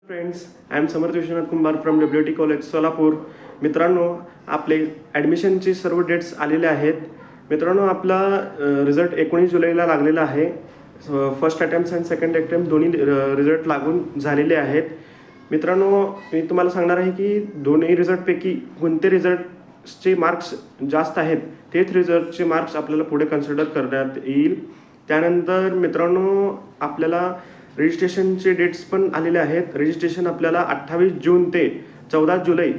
Friends, I am Samarth Vishwanath Kumbhar from WT college Solapur. मित्रांनो, आपले ॲडमिशनचे सर्व डेट्स आलेले आहेत. मित्रांनो, आपला रिझल्ट 19 जुलैला लागलेला आहे. फर्स्ट अटेम्प्ट आणि सेकंड अटेम्प्ट दोन्ही रिझल्ट लागून झालेले आहेत. मित्रांनो, मी तुम्हाला सांगणार आहे की दोन्ही रिझल्टपैकी कोणते रिझल्टचे मार्क्स जास्त आहेत तेच रिझल्टचे मार्क्स आपल्याला पुढे कन्सिडर करण्यात येईल. त्यानंतर मित्रांनो, आपल्याला रजिस्ट्रेशनचे डेट्स पण आलेले आहेत. रजिस्ट्रेशन आपल्याला 28 जून ते 14 जुलै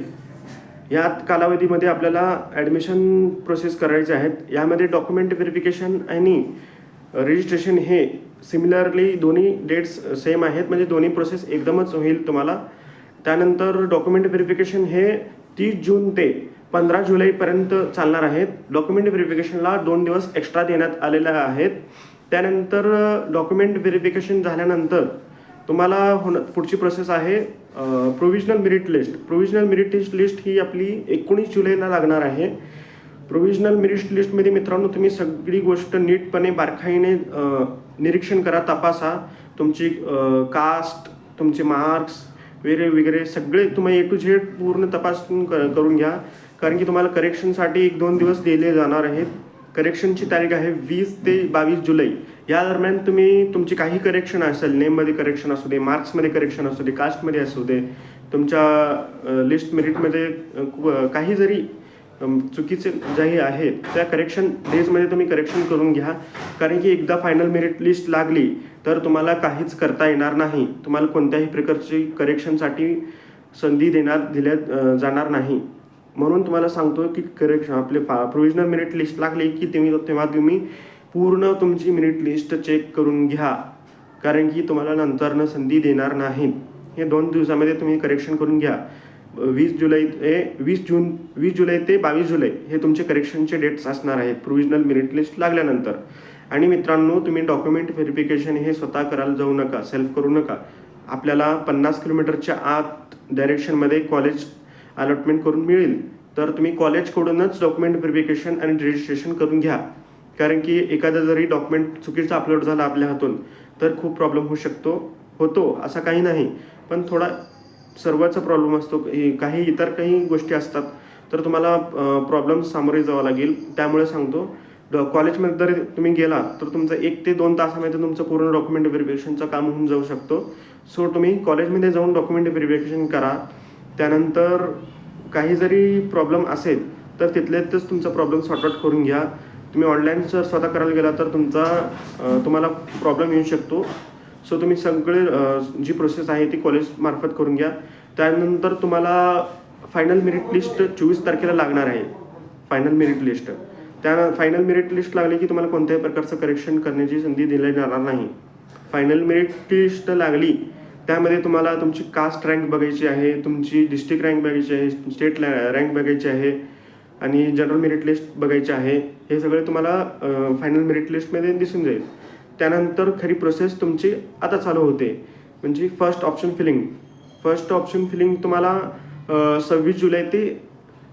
या कालावधीमध्ये आपल्याला ॲडमिशन प्रोसेस करायचे आहेत. यामध्ये डॉक्युमेंट व्हेरिफिकेशन आणि रजिस्ट्रेशन हे सिमिलरली दोन्ही डेट्स सेम आहेत, म्हणजे दोन्ही प्रोसेस एकदमच होईल तुम्हाला. त्यानंतर डॉक्युमेंट व्हेरिफिकेशन हे 30 जून ते 15 जुलैपर्यंत चालणार आहेत. डॉक्युमेंट व्हेरिफिकेशनला 2 दिवस एक्स्ट्रा देण्यात आलेले आहेत. त्यानंतर डॉक्युमेंट व्हेरिफिकेशन झाल्यानंतर तुम्हाला पुढची प्रोसेस आहे provisional merit list. Provisional merit list ही आपली 19 जुलैला लागणार आहे. प्रोव्हिजनल मेरिट लिस्टमध्ये मित्रांनो, तुम्ही सगळी गोष्ट नीटपणे बारकाईने निरीक्षण करा, तपासा. तुमची कास्ट, तुमचे मार्क्स वगैरे सगळे तुम्ही A to Z पूर्ण तपासून करून घ्या, कारण की तुम्हाला करेक्शनसाठी 1-2 दिवस दिले जाणार आहेत. करेक्शनची तारीख आहे 20 ते 22 जुलै. या दरम्यान तुम्ही तुमची काही करेक्शन असेल, नेममध्ये करेक्शन असू दे, मार्क्समध्ये करेक्शन असू दे, कास्टमध्ये असू दे, तुमच्या लिस्ट मेरिटमध्ये काही जरी चुकीचे जे आहे त्या करेक्शन डेजमध्ये तुम्ही करेक्शन करून घ्या, कारण की एकदा फायनल मेरिट लिस्ट लागली तर तुम्हाला काहीच करता येणार नाही. तुम्हाला कोणत्याही प्रकारची करेक्शनसाठी संधी दिल्या जाणार नाही. म्हणून तुम्हाला सांगतो की करेक्शन आपले प्रोव्हिजनल मेरिट लिस्ट लागली की तेव्हा तुम्ही पूर्ण तुमची मेरिट लिस्ट चेक करून घ्या, कारण की तुम्हाला नंतरनं संधी देणार नाहीत. हे 2 दिवसामध्ये तुम्ही करेक्शन करून घ्या. 20 जुलै ते 22 जुलै हे तुमचे करेक्शनचे डेट्स असणार आहेत प्रोव्हिजनल मेरिट लिस्ट लागल्यानंतर. आणि मित्रांनो, तुम्ही डॉक्युमेंट व्हेरिफिकेशन हे स्वतः करायला जाऊ नका, सेल्फ करू नका. आपल्याला 50 किलोमीटरच्या आत डायरेक्शनमध्ये कॉलेज अलॉटमेंट करून मिळेल, तर तुम्ही कॉलेजकडूनच डॉक्युमेंट व्हेरिफिकेशन आणि रजिस्ट्रेशन करून घ्या, कारण की एखादा जरी डॉक्युमेंट चुकीचा अपलोड झाला आपल्या हातून तर खूप प्रॉब्लेम होतो असं काही नाही, पण थोडा सर्वांचा प्रॉब्लेम असतो. काही काही गोष्टी असतात, तर तुम्हाला प्रॉब्लेम सामोरे जावं लागेल. त्यामुळे सांगतो, कॉलेजमध्ये जर तुम्ही गेला तर तुमचं 1 ते 2 तासामध्ये तुमचं पूर्ण डॉक्युमेंट व्हेरिफिकेशनचं काम होऊन जाऊ शकतो. सो तुम्ही कॉलेजमध्ये जाऊन डॉक्युमेंट व्हेरिफिकेशन करा. त्यानंतर काही जरी प्रॉब्लेम असेल तर तिथल्यातच तुमचा प्रॉब्लेम सॉर्ट आउट करून घ्या. तुम्ही ऑनलाईन जर स्वतः करायला गेला तर तुम्हाला प्रॉब्लेम येऊ शकतो. सो तुम्ही सगळे जी प्रोसेस आहे ती कॉलेजमार्फत करून घ्या. त्यानंतर तुम्हाला फायनल मेरिट लिस्ट 24 तारखेला लागणार आहे. Final merit list final merit list लागली की तुम्हाला कोणत्याही प्रकारचं करेक्शन करण्याची संधी दिली जाणार नाही. फायनल मेरिट लिस्ट लागली त्यामध्ये तुम्हाला तुमची कास्ट रँक बघायची आहे, तुमची डिस्ट्रिक्ट रँक बघायची आहे, स्टेट रँक बघायची आहे आणि जनरल मेरिट लिस्ट बघायची आहे. हे सगळे तुम्हाला फायनल मेरिट लिस्टमध्ये दिसून जाईल. त्यानंतर खरी प्रोसेस तुमची आता चालू होते, म्हणजे फर्स्ट ऑप्शन फिलिंग तुम्हाला 26 जुलै ते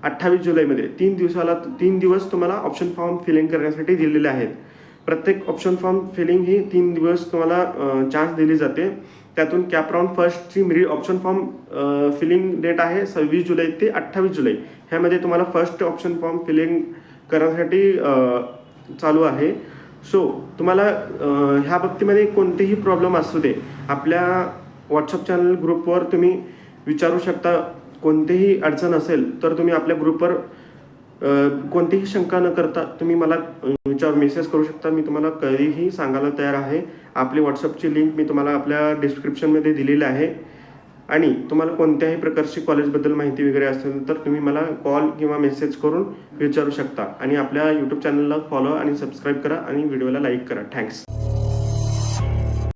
28 जुलैमध्ये 3 दिवस तुम्हाला ऑप्शन फॉर्म फिलिंग करण्यासाठी दिलेले आहेत. प्रत्येक ऑप्शन फॉर्म फिलिंग ही 3 दिवस तुम्हाला चान्स दिली जाते. त्यातून कॅपराऊंड फर्स्टची ऑप्शन फॉर्म फिलिंग डेट आहे 26 जुलै ते 28 जुलै. ह्यामध्ये तुम्हाला फर्स्ट ऑप्शन फॉर्म फिलिंग करण्यासाठी चालू आहे. सो तुम्हाला ह्या बाबतीमध्ये कोणतेही प्रॉब्लेम असू दे, आपल्या व्हॉट्सअप चॅनल ग्रुपवर तुम्ही विचारू शकता. कोणतेही अडचण असेल तर तुम्ही आपल्या ग्रुपवर कोणतीही शंका न करता तुम्ही मला मेसेज करू शकता. मी तुम्हाला कधीही सांगायला तयार आहे. आपली व्हॉट्सअपची लिंक मी तुम्हाला आपल्या डिस्क्रिप्शनमध्ये दिलेली आहे. आणि तुम्हाला कोणत्याही प्रकारची कॉलेजबद्दल माहिती वगैरे असेल तर तुम्ही मला कॉल किंवा मेसेज करून विचारू शकता. आणि आपल्या यूट्यूब चॅनलला फॉलो आणि सबस्क्राईब करा आणि व्हिडिओला लाईक करा. थँक्स.